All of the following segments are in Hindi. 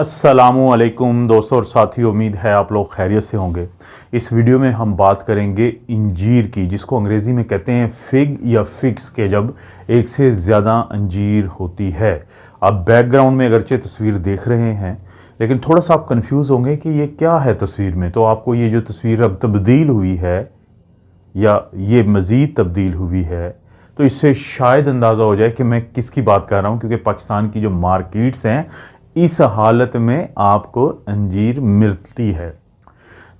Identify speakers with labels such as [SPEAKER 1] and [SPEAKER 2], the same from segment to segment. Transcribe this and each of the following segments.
[SPEAKER 1] अस्सलामुअलैकुम दोस्तों और साथियों, उम्मीद है आप लोग खैरियत से होंगे। इस वीडियो में हम बात करेंगे इंजीर की, जिसको अंग्रेज़ी में कहते हैं फिग या फिग्स, के जब एक से ज़्यादा अंजीर होती है। आप बैकग्राउंड में अगरचे तस्वीर देख रहे हैं, लेकिन थोड़ा सा आप कंफ्यूज होंगे कि ये क्या है तस्वीर में। तो आपको ये जो तस्वीर अब तब्दील हुई है या ये मज़ीद तब्दील हुई है, तो इससे शायद अंदाज़ा हो जाए कि मैं किसकी बात कर रहा हूँ, क्योंकि पाकिस्तान की जो मार्केट्स हैं इस हालत में आपको अंजीर मिलती है।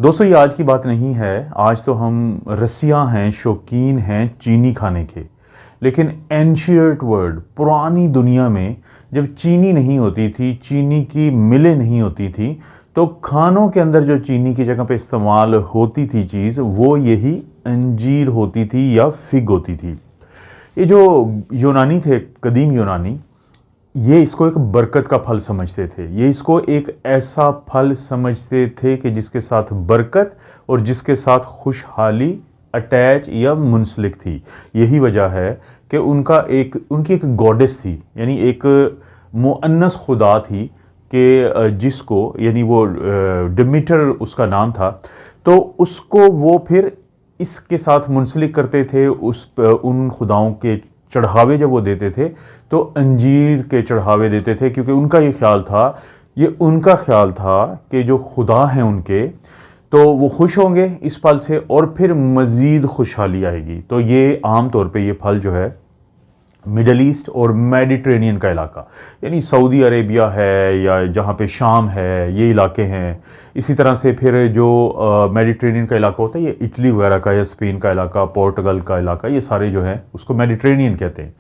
[SPEAKER 1] दोस्तों ये आज की बात नहीं है, आज तो हम रसिया हैं, शौकीन हैं चीनी खाने के। लेकिन एंशियंट वर्ल्ड, पुरानी दुनिया में जब चीनी नहीं होती थी, चीनी की मिलें नहीं होती थी, तो खानों के अंदर जो चीनी की जगह पे इस्तेमाल होती थी चीज़, वो यही अंजीर होती थी या फिग होती थी। ये जो यूनानी थे, कदीम यूनानी, ये इसको एक बरकत का फल समझते थे। ये इसको एक ऐसा फल समझते थे कि जिसके साथ बरकत और जिसके साथ खुशहाली अटैच या मुंसलिक थी। यही वजह है कि उनकी एक गॉडेस थी, यानी एक मुअन्नस खुदा थी कि जिसको, यानी वो डिमीटर उसका नाम था, तो उसको वो फिर इसके साथ मुंसलिक करते थे। उन खुदाओं के चढ़ावे जब वो देते थे तो अंजीर के चढ़ावे देते थे, क्योंकि उनका ख्याल था कि जो खुदा हैं उनके, तो वो खुश होंगे इस फल से और फिर मज़ीद खुशहाली आएगी। तो ये आम तौर पे ये फल जो है मिडल ईस्ट और मेडिटेरेनियन का इलाका, यानी सऊदी अरेबिया है या जहाँ पे शाम है, ये इलाके हैं। इसी तरह से फिर जो मेडिटेरेनियन का इलाका होता है, ये इटली वगैरह का या स्पेन का इलाका, पोर्टुगल का इलाका, ये सारे जो हैं उसको मेडिटेरेनियन कहते हैं।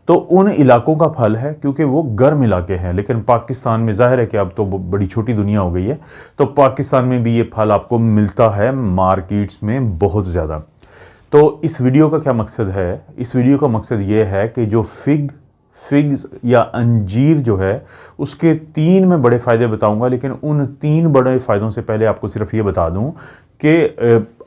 [SPEAKER 1] तो उन इलाकों का फल है, क्योंकि वो गर्म इलाके हैं। लेकिन पाकिस्तान में ज़ाहिर है कि अब तो बड़ी छोटी दुनिया हो गई है, तो पाकिस्तान में भी ये फल आपको मिलता है मार्केट्स में बहुत ज़्यादा। तो इस वीडियो का क्या मकसद है? इस वीडियो का मकसद ये है कि जो फिग्स या अंजीर जो है, उसके 3 मैं बड़े फ़ायदे बताऊंगा। लेकिन उन 3 बड़े फ़ायदों से पहले आपको सिर्फ ये बता दूं कि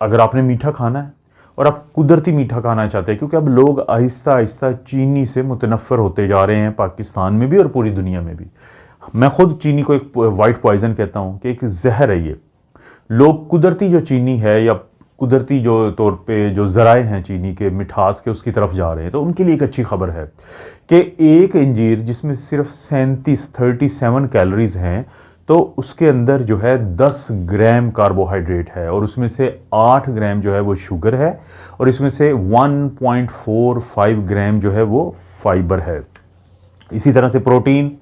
[SPEAKER 1] अगर आपने मीठा खाना है और आप कुदरती मीठा खाना चाहते हैं, क्योंकि अब लोग आहिस्ता आहिस्ता चीनी से मुतनफ़र होते जा रहे हैं, पाकिस्तान में भी और पूरी दुनिया में भी। मैं ख़ुद चीनी को एक वाइट पॉइज़न कहता हूँ कि एक जहर है ये। लोग कुदरती जो चीनी है या कुदरती जो तौर पे जो ज़राए हैं चीनी के, मिठास के, उसकी तरफ जा रहे हैं। तो उनके लिए एक अच्छी खबर है कि एक अंजीर जिसमें सिर्फ 37 कैलोरीज हैं, तो उसके अंदर जो है 10 ग्राम कार्बोहाइड्रेट है और उसमें से 8 ग्राम जो है वो शुगर है और इसमें से 1.45 ग्राम जो है वो फाइबर है। इसी तरह से प्रोटीन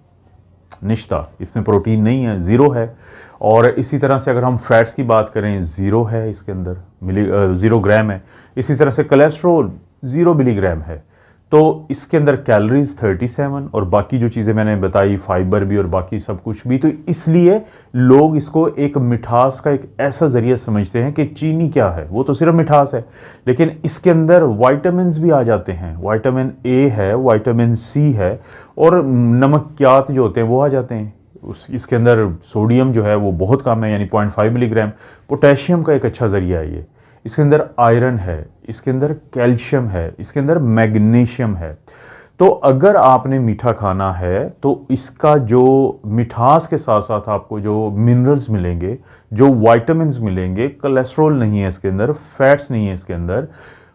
[SPEAKER 1] निश्ता, इसमें प्रोटीन नहीं है, ज़ीरो है। और इसी तरह से अगर हम फैट्स की बात करें, ज़ीरो है इसके अंदर, 0 ग्राम है। इसी तरह से कोलेस्ट्रॉल 0 मिलीग्राम है। तो इसके अंदर कैलोरीज 37 और बाकी जो चीज़ें मैंने बताई, फाइबर भी और बाकी सब कुछ भी। तो इसलिए लोग इसको एक मिठास का एक ऐसा ज़रिया समझते हैं कि चीनी क्या है, वो तो सिर्फ मिठास है, लेकिन इसके अंदर वाइटामिन भी आ जाते हैं। विटामिन ए है, विटामिन सी है और नमकियात जो होते हैं वो आ जाते हैं। इसके अंदर सोडियम जो है वो बहुत कम है, यानी 0.5 मिलीग्राम। पोटेशियम का एक अच्छा ज़रिया है ये। इसके अंदर आयरन है, इसके अंदर कैल्शियम है, इसके अंदर मैग्नीशियम है। तो अगर आपने मीठा खाना है तो इसका जो मिठास के साथ साथ आपको जो मिनरल्स मिलेंगे, जो विटामिन्स मिलेंगे, कोलेस्ट्रॉल नहीं है इसके अंदर, फैट्स नहीं है इसके अंदर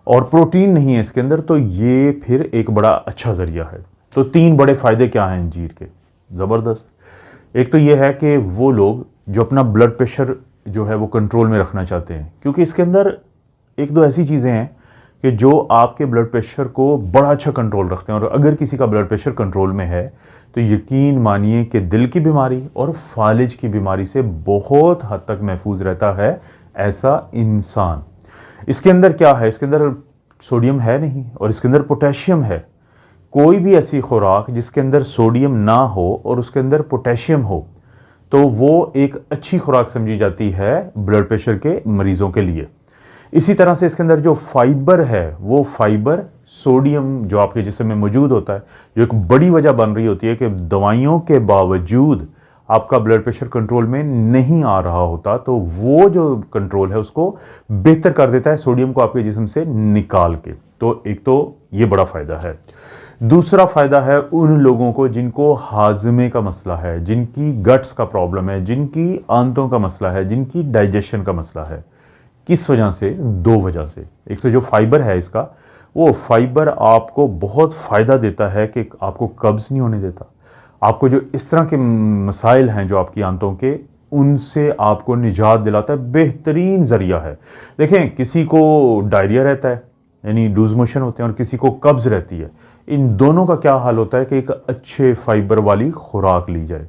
[SPEAKER 1] और प्रोटीन नहीं है इसके अंदर, तो ये फिर एक बड़ा अच्छा ज़रिया है। तो 3 बड़े फ़ायदे क्या हैं अंजीर के? ज़बरदस्त। एक तो ये है कि वो लोग जो अपना ब्लड प्रेशर जो है वो कंट्रोल में रखना चाहते हैं, क्योंकि इसके अंदर 1-2 ऐसी चीज़ें हैं कि जो आपके ब्लड प्रेशर को बड़ा अच्छा कंट्रोल रखते हैं। और अगर किसी का ब्लड प्रेशर कंट्रोल में है तो यकीन मानिए कि दिल की बीमारी और फालिज की बीमारी से बहुत हद तक महफूज रहता है ऐसा इंसान। इसके अंदर क्या है? इसके अंदर सोडियम है नहीं और इसके अंदर पोटेशियम है। कोई भी ऐसी खुराक जिसके अंदर सोडियम ना हो और उसके अंदर पोटेशियम हो, तो वो एक अच्छी खुराक समझी जाती है ब्लड प्रेशर के मरीज़ों के लिए। इसी तरह से इसके अंदर जो फाइबर है, वो फाइबर सोडियम जो आपके जिस्म में मौजूद होता है, जो एक बड़ी वजह बन रही होती है कि दवाइयों के बावजूद आपका ब्लड प्रेशर कंट्रोल में नहीं आ रहा होता, तो वो जो कंट्रोल है उसको बेहतर कर देता है सोडियम को आपके जिस्म से निकाल के। तो एक तो ये बड़ा फ़ायदा है। दूसरा फ़ायदा है उन लोगों को जिनको हाजमे का मसला है, जिनकी गट्स का प्रॉब्लम है, जिनकी आंतों का मसला है, जिनकी डाइजेशन का मसला है। किस वजह से? दो वजह से। एक तो जो फाइबर है इसका, वो फाइबर आपको बहुत फ़ायदा देता है कि आपको कब्ज़ नहीं होने देता। आपको जो इस तरह के मसाइल हैं जो आपकी आंतों के, उनसे आपको निजात दिलाता है, बेहतरीन ज़रिया है। देखें, किसी को डायरिया रहता है यानी लूज मोशन होते हैं और किसी को कब्ज़ रहती है। इन दोनों का क्या हाल होता है कि एक अच्छे फाइबर वाली खुराक ली जाए।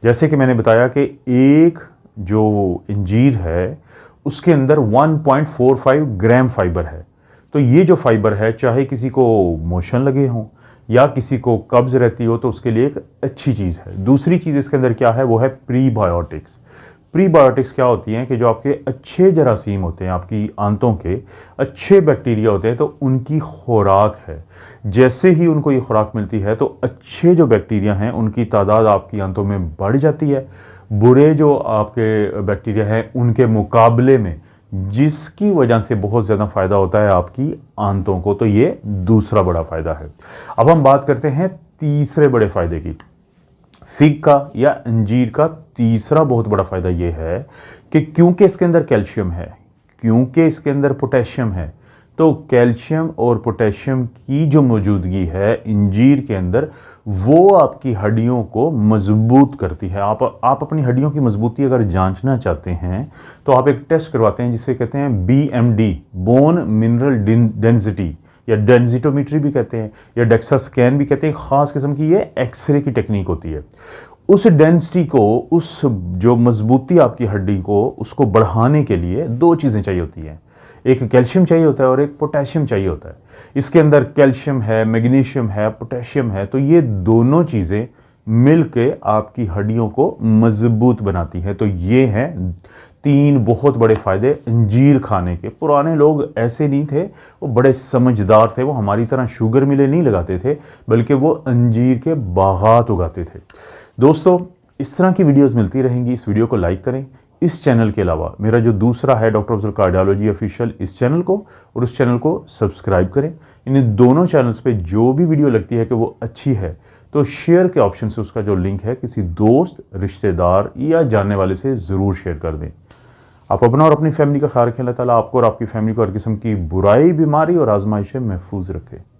[SPEAKER 1] जैसे कि मैंने बताया कि एक जो अंजीर है उसके अंदर 1.45 ग्राम फाइबर है। तो ये जो फाइबर है, चाहे किसी को मोशन लगे हों या किसी को कब्ज़ रहती हो, तो उसके लिए एक अच्छी चीज़ है। दूसरी चीज़ इसके अंदर क्या है, वो है प्रीबायोटिक्स। प्रीबायोटिक्स क्या होती हैं कि जो आपके अच्छे जरासीम होते हैं, आपकी आंतों के अच्छे बैक्टीरिया होते हैं, तो उनकी खुराक है। जैसे ही उनको ये खुराक मिलती है तो अच्छे जो बैक्टीरिया हैं उनकी तादाद आपकी आंतों में बढ़ जाती है, बुरे जो आपके बैक्टीरिया हैं उनके मुकाबले में, जिसकी वजह से बहुत ज़्यादा फ़ायदा होता है आपकी आंतों को। तो ये दूसरा बड़ा फ़ायदा है। अब हम बात करते हैं तीसरे बड़े फ़ायदे की। फिग का या अंजीर का तीसरा बहुत बड़ा फ़ायदा ये है कि क्योंकि इसके अंदर कैल्शियम है, क्योंकि इसके अंदर पोटेशियम है, तो कैल्शियम और पोटेशियम की जो मौजूदगी है अंजीर के अंदर, वो आपकी हड्डियों को मजबूत करती है। आप अपनी हड्डियों की मजबूती अगर जांचना चाहते हैं तो आप एक टेस्ट करवाते हैं जिसे कहते हैं BMD, बोन मिनरल डेंसिटी, या डेंसिटोमीट्री भी कहते हैं, या डेक्सा स्कैन भी कहते हैं। ख़ास किस्म की ये एक्सरे की टेक्निक होती है। उस डेंसिटी को, उस जो मजबूती आपकी हड्डी को, उसको बढ़ाने के लिए दो चीज़ें चाहिए होती हैं। एक कैल्शियम चाहिए होता है और एक पोटेशियम चाहिए होता है। इसके अंदर कैल्शियम है, मैग्नीशियम है, पोटेशियम है, तो ये दोनों चीज़ें मिलके आपकी हड्डियों को मजबूत बनाती हैं। तो ये हैं तीन बहुत बड़े फ़ायदे अंजीर खाने के। पुराने लोग ऐसे नहीं थे, वो बड़े समझदार थे। वो हमारी तरह शुगर मिले नहीं लगाते थे, बल्कि वो अंजीर के बागात उगाते थे। दोस्तों, इस तरह की वीडियोस मिलती रहेंगी। इस वीडियो को लाइक करें। इस चैनल के अलावा मेरा जो दूसरा है डॉक्टर अफजल कार्डियोलॉजी ऑफिशियल, इस चैनल को और उस चैनल को सब्सक्राइब करें। इन दोनों चैनल्स पे जो भी वीडियो लगती है कि वो अच्छी है, तो शेयर के ऑप्शन से उसका जो लिंक है किसी दोस्त, रिश्तेदार या जानने वाले से ज़रूर शेयर कर दें। आप अपना और अपनी फैमिली का ख्याल रखें। अल्लाह ताला आपको और आपकी फैमिली को हर किस्म की बुराई, बीमारी और आजमाइश से महफूज रखे।